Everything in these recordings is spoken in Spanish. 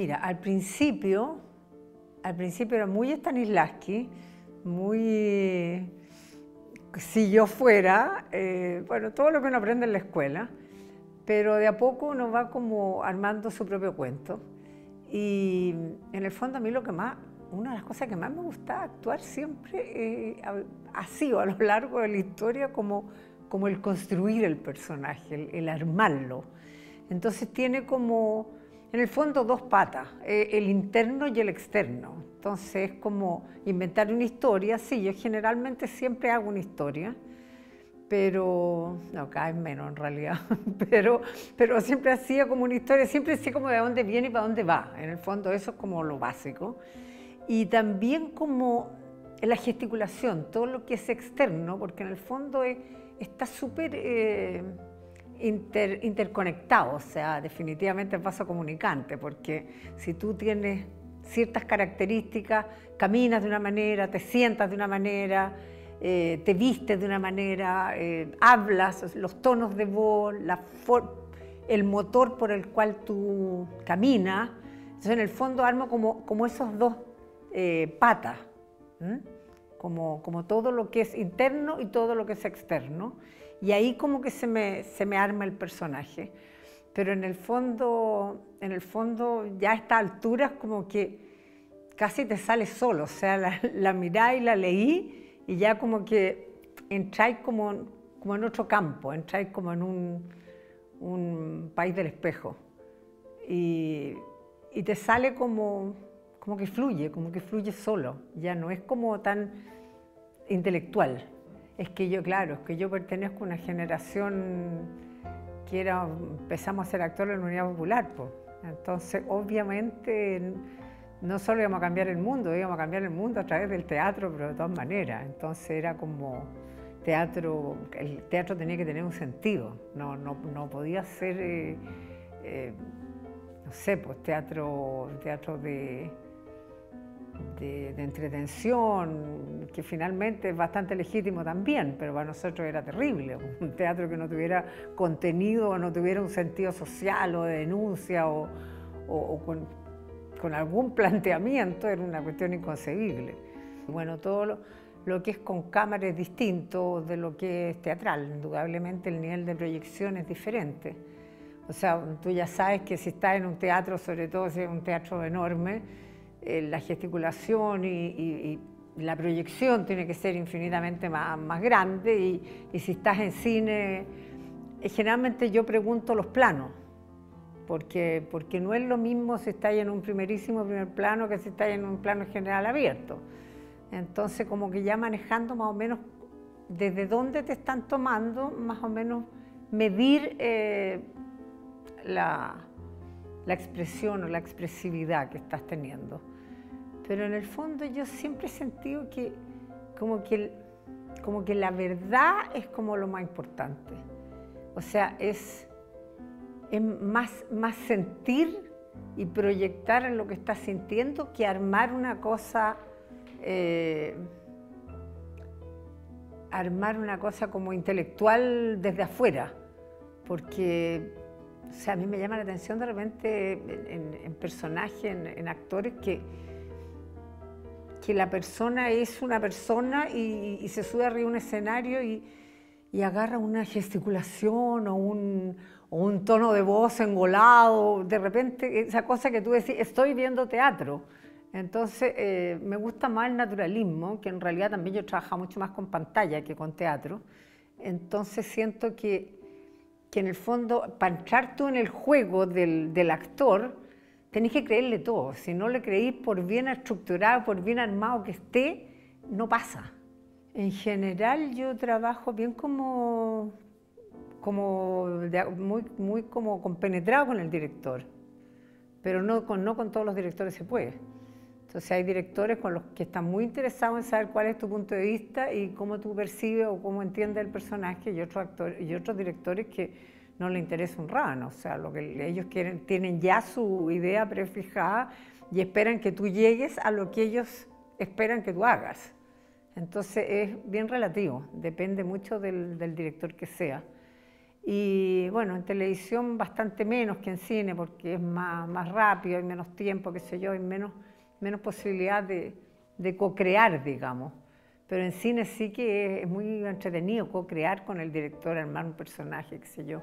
Mira, al principio era muy Stanislavski, muy si yo fuera, bueno, todo lo que uno aprende en la escuela, pero de a poco uno va como armando su propio cuento. Y en el fondo a mí una de las cosas que más me gusta actuar siempre ha sido a lo largo de la historia como el construir el personaje, el armarlo. Entonces tiene como, en el fondo, dos patas, el interno y el externo. Entonces es como inventar una historia. Sí, yo generalmente siempre hago una historia, pero, no, cada vez menos en realidad, pero siempre hacía como una historia, siempre sé como de dónde viene y para dónde va. En el fondo eso es como lo básico. Y también como la gesticulación, todo lo que es externo, porque en el fondo está súper interconectado, o sea, definitivamente es vaso comunicante, porque si tú tienes ciertas características, caminas de una manera, te sientas de una manera, te vistes de una manera, hablas, los tonos de voz, el motor por el cual tú caminas. Entonces, en el fondo armo como esos dos patas, como todo lo que es interno y todo lo que es externo. Y ahí como que se me arma el personaje. Pero en el fondo ya a estas alturas como que casi te sale solo, o sea, la mirá y la leí y ya como que entráis como en otro campo, entráis como en un país del espejo y te sale como que fluye solo, ya no es como tan intelectual. Es que yo pertenezco a una generación que empezamos a ser actores en la Unidad Popular, pues. Entonces, obviamente, no solo íbamos a cambiar el mundo a través del teatro, pero de todas maneras. Entonces era como el teatro tenía que tener un sentido, no podía ser, no sé, pues teatro de entretención, que finalmente es bastante legítimo también, pero para nosotros era terrible. Un teatro que no tuviera contenido o no tuviera un sentido social o de denuncia o con algún planteamiento era una cuestión inconcebible. Bueno, todo lo que es con cámara es distinto de lo que es teatral. Indudablemente el nivel de proyección es diferente. O sea, tú ya sabes que si estás en un teatro, sobre todo si es un teatro enorme, la gesticulación y la proyección tiene que ser infinitamente más grande y si estás en cine, generalmente yo pregunto los planos, porque no es lo mismo si estás en un primerísimo primer plano que si estás en un plano general abierto. Entonces como que ya manejando más o menos desde dónde te están tomando, más o menos medir la expresión o la expresividad que estás teniendo. Pero en el fondo yo siempre he sentido que como que la verdad es como lo más importante. O sea, es más sentir y proyectar en lo que estás sintiendo que armar una cosa como intelectual desde afuera. Porque o sea, a mí me llama la atención de repente en personajes, en actores, que la persona es una persona y se sube arriba de un escenario y agarra una gesticulación o un tono de voz engolado, de repente esa cosa que tú decís, estoy viendo teatro. Entonces me gusta más el naturalismo, que en realidad también yo trabajo mucho más con pantalla que con teatro. Entonces siento que en el fondo, para entrar tú en el juego del actor, tenés que creerle todo. Si no le creís, por bien estructurado, por bien armado que esté, no pasa. En general yo trabajo bien muy como compenetrado con el director, pero no con todos los directores se puede. Entonces hay directores con los que están muy interesados en saber cuál es tu punto de vista y cómo tú percibes o cómo entiendes el personaje, y otros directores que no les interesa un rábano. O sea, lo que ellos quieren, tienen ya su idea prefijada y esperan que tú llegues a lo que ellos esperan que tú hagas. Entonces es bien relativo, depende mucho del director que sea. Y bueno, en televisión bastante menos que en cine, porque es más rápido, hay menos tiempo, qué sé yo, hay menos posibilidad de co-crear, digamos. Pero en cine sí que es muy entretenido co-crear con el director, armar un personaje, qué sé yo.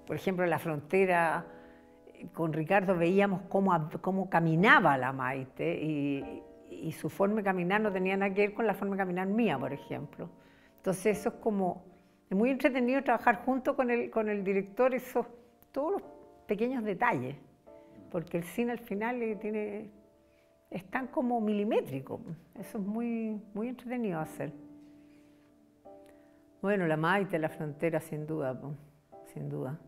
Por ejemplo, en La Frontera, con Ricardo veíamos cómo caminaba la Maite y su forma de caminar no tenía nada que ver con la forma de caminar mía, por ejemplo. Entonces eso es muy entretenido trabajar junto con el director todos los pequeños detalles, porque el cine al final es tan como milimétrico. Eso es muy entretenido hacer. Bueno, la Maite, La Frontera, sin duda, sin duda.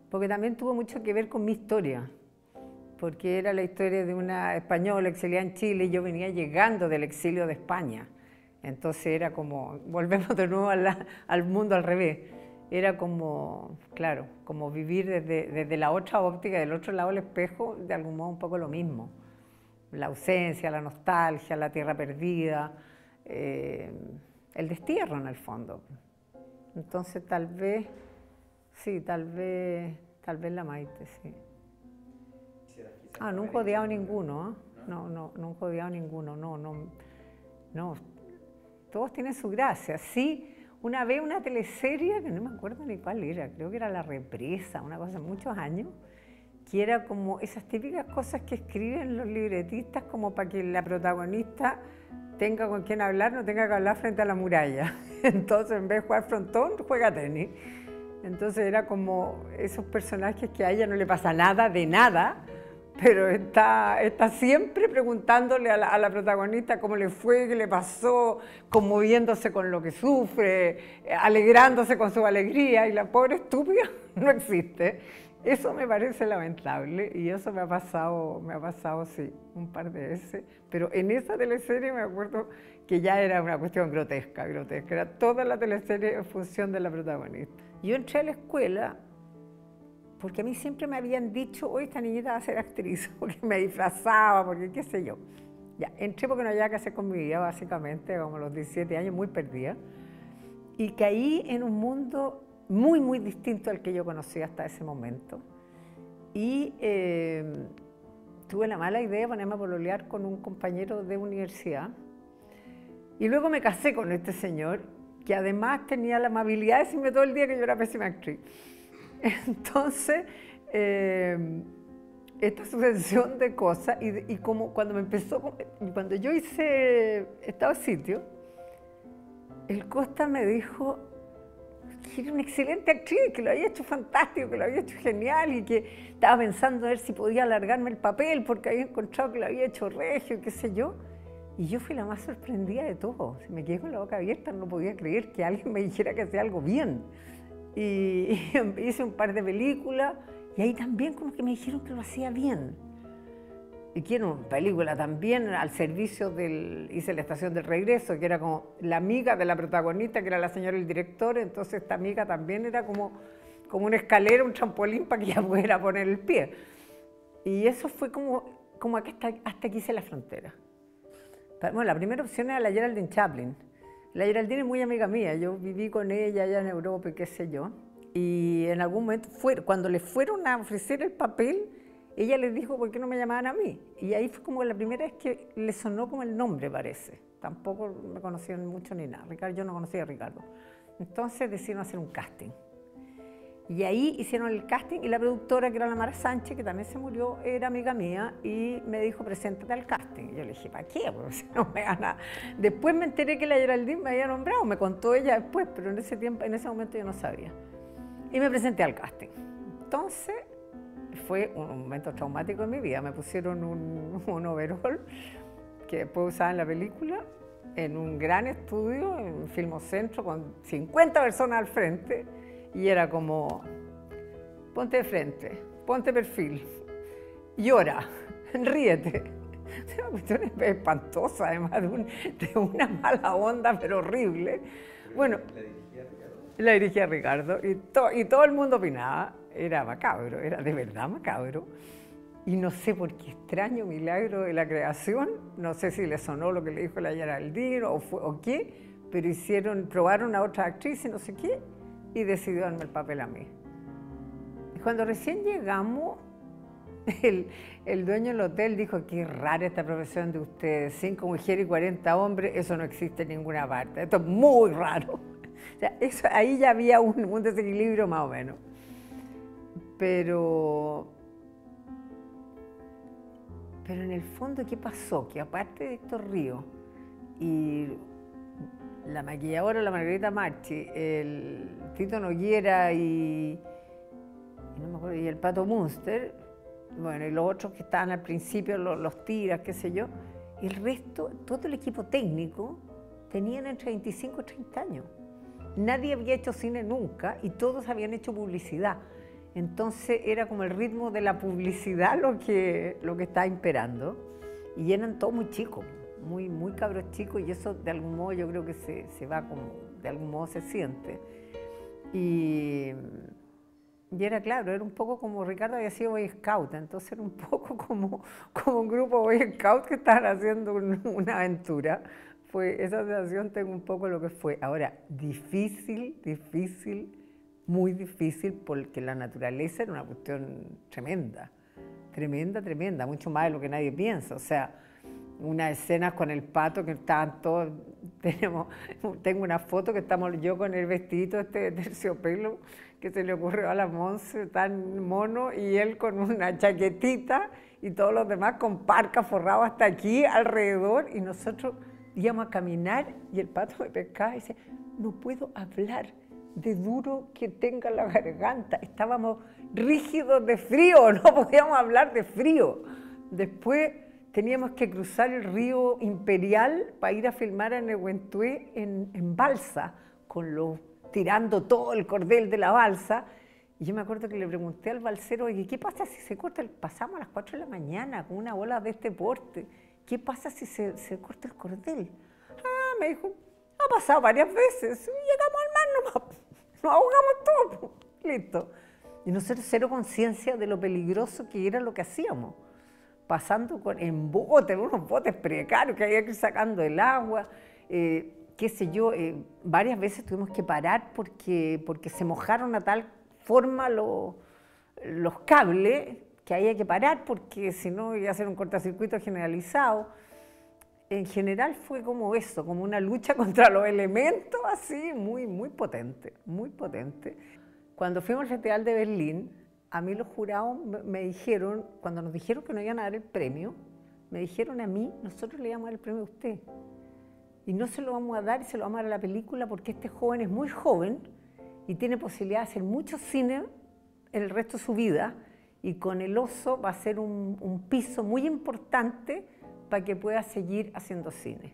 Porque también tuvo mucho que ver con mi historia, porque era la historia de una española exiliada en Chile y yo venía llegando del exilio de España. Entonces era como, volvemos de nuevo al mundo al revés. Era como, claro, como vivir desde la otra óptica, del otro lado del espejo, de algún modo un poco lo mismo. La ausencia, la nostalgia, la tierra perdida, el destierro en el fondo. Entonces tal vez la Maite, sí. Nunca he odiado ninguno, ¿eh? No, nunca he odiado ninguno, no. Todos tienen su gracia. Sí, una vez una teleserie, que no me acuerdo ni cuál era, creo que era La Represa, una cosa de muchos años, que era como esas típicas cosas que escriben los libretistas como para que la protagonista tenga con quien hablar, no tenga que hablar frente a la muralla. Entonces, en vez de jugar frontón, juega tenis. Entonces era como esos personajes que a ella no le pasa nada de nada, pero está siempre preguntándole a la protagonista cómo le fue, qué le pasó, conmoviéndose con lo que sufre, alegrándose con su alegría, y la pobre estúpida no existe. Eso me parece lamentable y eso me ha pasado sí, un par de veces, pero en esa teleserie me acuerdo que ya era una cuestión grotesca, era toda la teleserie en función de la protagonista. Yo entré a la escuela porque a mí siempre me habían dicho, hoy esta niñita va a ser actriz, porque me disfrazaba, porque qué sé yo. Ya, entré porque no había que hacer con mi vida, básicamente, como a los 17 años, muy perdida, y caí en un mundo muy distinto al que yo conocía hasta ese momento. Y tuve la mala idea de ponerme a pololear con un compañero de universidad, y luego me casé con este señor, que además tenía la amabilidad de decirme todo el día que yo era pésima actriz. Entonces, esta sucesión de cosas, y como cuando yo estaba en sitio, el Costa me dijo que era una excelente actriz, que lo había hecho fantástico, que lo había hecho genial, y que estaba pensando a ver si podía alargarme el papel, porque había encontrado que lo había hecho regio, y qué sé yo. Y yo fui la más sorprendida de todo. Me quedé con la boca abierta, no podía creer que alguien me dijera que hacía algo bien. Y hice un par de películas y ahí también como que me dijeron que lo hacía bien. Y que era una película también al servicio hice La Estación del Regreso, que era como la amiga de la protagonista, que era la señora del director, entonces esta amiga también era como una escalera, un trampolín para que ella pudiera poner el pie. Y eso fue como hasta que hice La Frontera. Bueno, la primera opción era la Geraldine Chaplin. La Geraldine es muy amiga mía, yo viví con ella allá en Europa y qué sé yo. Y en algún momento, cuando le fueron a ofrecer el papel, ella les dijo, ¿por qué no me llamaban a mí? Y ahí fue como la primera vez que le sonó como el nombre, parece. Tampoco me conocían mucho ni nada. Yo no conocía a Ricardo. Entonces decidieron hacer un casting. Y ahí hicieron el casting y la productora, que era la Mara Sánchez, que también se murió, era amiga mía y me dijo, preséntate al casting. Y yo le dije, ¿para qué? Porque si no me gana. Después me enteré que la Geraldine me había nombrado, me contó ella después, pero en ese momento yo no sabía. Y me presenté al casting. Entonces, fue un momento traumático en mi vida. Me pusieron un overall que después usaba en la película, en un gran estudio, en Filmocentro, con 50 personas al frente. Y era como, ponte de frente, ponte perfil, llora, ríete. Una cuestión espantosa, además de una mala onda, pero horrible. Bueno, la dirigía Ricardo y todo el mundo opinaba. Era macabro, era de verdad macabro. Y no sé por qué extraño milagro de la creación, no sé si le sonó lo que le dijo la Geraldine o qué, pero probaron a otra actriz y no sé qué, y decidió darme el papel a mí. Y cuando recién llegamos, el dueño del hotel dijo: qué rara esta profesión de ustedes, 5 mujeres y 40 hombres, eso no existe en ninguna parte, esto es muy raro. O sea, ahí ya había un desequilibrio más o menos. Pero en el fondo, ¿qué pasó? Que aparte de Héctor Ríos y la maquilladora, la Margarita Marchi, el Tito Noguera no me acuerdo, y el Pato Munster, bueno, y los otros que estaban al principio, los tiras, qué sé yo, y el resto, todo el equipo técnico, tenían entre 25 y 30 años. Nadie había hecho cine nunca y todos habían hecho publicidad. Entonces era como el ritmo de la publicidad lo que estaba imperando. Y eran todos muy chicos, muy cabros chicos, y eso de algún modo yo creo que se va como, de algún modo se siente. Y era claro, era un poco como Ricardo había sido Boy Scout, entonces era un poco como un grupo Boy Scout que estaban haciendo una aventura. Esa sensación tengo un poco lo que fue. Ahora, difícil, muy difícil, porque la naturaleza era una cuestión tremenda, tremenda, mucho más de lo que nadie piensa. O sea, unas escenas con el pato que estaban todos, tengo una foto que estamos yo con el vestidito de terciopelo que se le ocurrió a la Monse, tan mono, y él con una chaquetita y todos los demás con parca forrado hasta aquí alrededor, y nosotros íbamos a caminar y el pato me pescaba y decía: no puedo hablar de duro que tenga la garganta. Estábamos rígidos de frío, no podíamos hablar de frío. Después teníamos que cruzar el río Imperial para ir a filmar a Nehuentué en balsa, tirando todo el cordel de la balsa. Y yo me acuerdo que le pregunté al balsero: oye, ¿qué pasa si se corta? Pasamos a las 4 de la mañana con una ola de este porte. ¿Qué pasa si se corta el cordel? Ah, me dijo, ha pasado varias veces. Llegamos al mar nomás, nos ahogamos todos. Listo. Y nosotros cero conciencia de lo peligroso que era lo que hacíamos. Pasando en botes, unos botes precarios que había que ir sacando el agua. Qué sé yo, varias veces tuvimos que parar porque se mojaron a tal forma los cables que había que parar, porque si no iba a ser un cortocircuito generalizado. En general fue como eso, como una lucha contra los elementos, así, muy potente, muy potente. Cuando fuimos al Festival de Berlín, a mí los jurados me dijeron, cuando nos dijeron que nos iban a dar el premio, me dijeron a mí: nosotros le vamos a dar el premio a usted. Y no se lo vamos a dar, y se lo vamos a dar a la película, porque este joven es muy joven y tiene posibilidad de hacer mucho cine en el resto de su vida, y con El Oso va a ser un piso muy importante para que pueda seguir haciendo cine.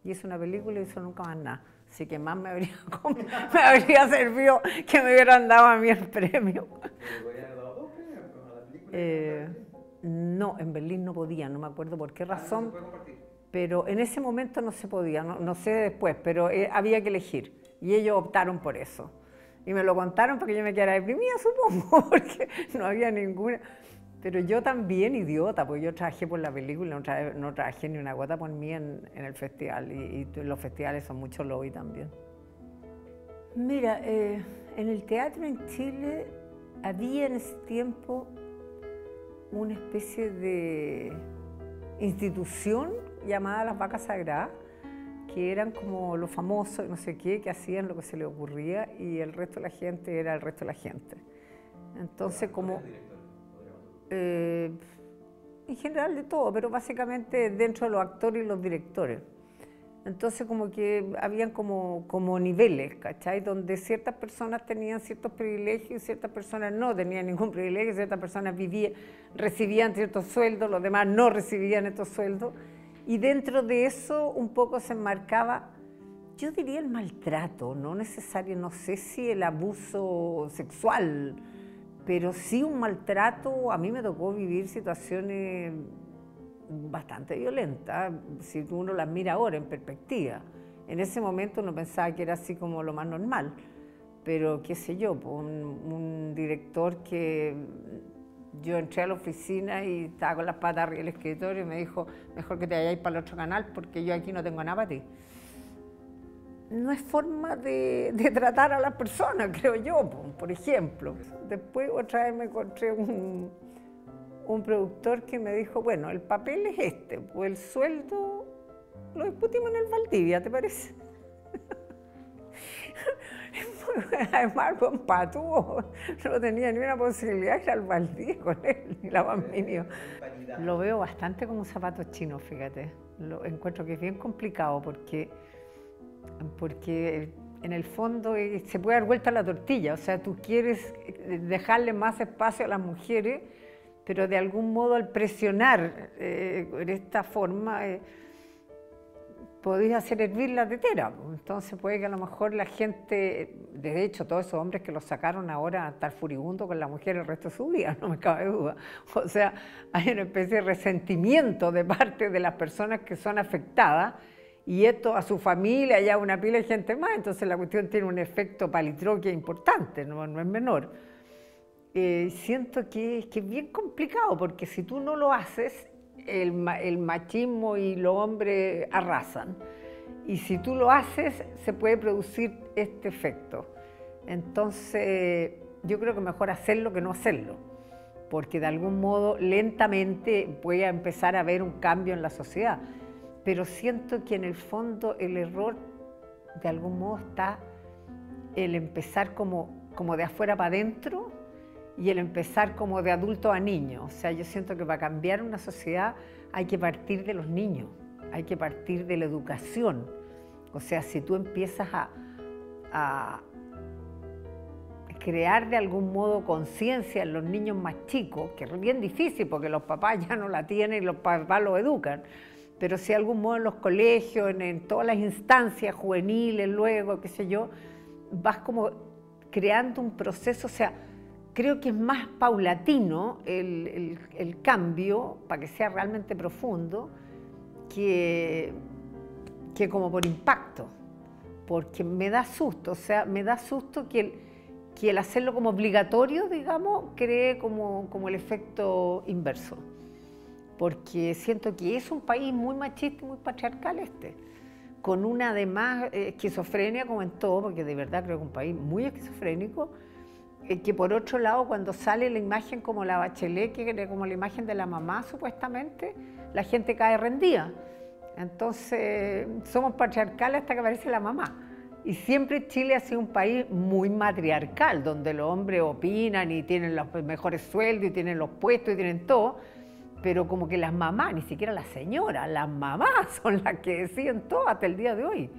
Y es una película y eso nunca más nada. Así que más me habría servido que me hubieran dado a mí el premio. ¿Pero hubieran dado 2 premios a la película? No, en Berlín no podía, no me acuerdo por qué razón. ¿No se puede compartir? Pero en ese momento no se podía, no sé después, pero había que elegir. Y ellos optaron por eso. Y me lo contaron para que yo me quedara deprimida, supongo, porque no había ninguna. Pero yo también, idiota, porque yo trabajé por la película, no trabajé ni una gota por mí en el festival. Y los festivales son mucho lobby también. Mira, en el teatro en Chile había en ese tiempo una especie de institución llamada Las Vacas Sagradas, que eran como los famosos, no sé qué, que hacían lo que se les ocurría, y el resto de la gente era el resto de la gente. Entonces, como... en general de todo, pero básicamente dentro de los actores y los directores. Entonces como que habían como niveles, ¿cachai? Donde ciertas personas tenían ciertos privilegios y ciertas personas no tenían ningún privilegio, ciertas personas recibían ciertos sueldos, los demás no recibían estos sueldos. Y dentro de eso un poco se enmarcaba, yo diría, el maltrato, no necesario, no sé si el abuso sexual, pero sí un maltrato. A mí me tocó vivir situaciones bastante violentas, si uno las mira ahora en perspectiva. En ese momento uno pensaba que era así como lo más normal, pero qué sé yo, un director que yo entré a la oficina y estaba con las patas arriba del escritorio y me dijo: mejor que te vayáis para el otro canal porque yo aquí no tengo nada para ti. no es forma de tratar a las personas, creo yo, por ejemplo. Después otra vez me encontré un productor que me dijo, bueno, el papel es este, pues el sueldo lo discutimos en el Valdivia, ¿te parece? Además, con Patúo no tenía ni una posibilidad de ir al Valdivia con él, ni la más mínima. Lo veo bastante como un zapato chino, fíjate. Lo encuentro que es bien complicado porque en el fondo se puede dar vuelta la tortilla. O sea, tú quieres dejarle más espacio a las mujeres, pero de algún modo al presionar de esta forma podéis hacer hervir la tetera. Entonces puede que a lo mejor la gente, de hecho todos esos hombres que los sacaron ahora a estar furibundos con la mujer el resto de su vida, no me cabe duda. O sea, hay una especie de resentimiento de parte de las personas que son afectadas y esto a su familia, ya una pila de gente más, entonces la cuestión tiene un efecto palitroque importante, no es menor. Siento que es bien complicado porque si tú no lo haces, el machismo y los hombres arrasan. Y si tú lo haces, se puede producir este efecto. Entonces, yo creo que mejor hacerlo que no hacerlo, porque de algún modo lentamente puede empezar a haber un cambio en la sociedad. Pero siento que en el fondo el error de algún modo está el empezar como de afuera para adentro y el empezar como de adulto a niño. O sea, yo siento que para cambiar una sociedad hay que partir de los niños, hay que partir de la educación. O sea, si tú empiezas a crear de algún modo conciencia en los niños más chicos, que es bien difícil porque los papás ya no la tienen y los papás los educan, pero si de algún modo en los colegios, en todas las instancias juveniles, luego, qué sé yo, vas como creando un proceso. O sea, creo que es más paulatino el cambio, para que sea realmente profundo, que como por impacto, porque me da susto. O sea, me da susto que el hacerlo como obligatorio, digamos, cree como el efecto inverso. Porque siento que es un país muy machista y muy patriarcal con una además esquizofrenia como en todo, porque de verdad creo que es un país muy esquizofrénico, que por otro lado cuando sale la imagen como la Bachelet, que era como la imagen de la mamá supuestamente, la gente cae rendida. Entonces somos patriarcales hasta que aparece la mamá. Y siempre Chile ha sido un país muy matriarcal, donde los hombres opinan y tienen los mejores sueldos y tienen los puestos y tienen todo, pero como que las mamás, ni siquiera las señoras, las mamás son las que deciden todo hasta el día de hoy.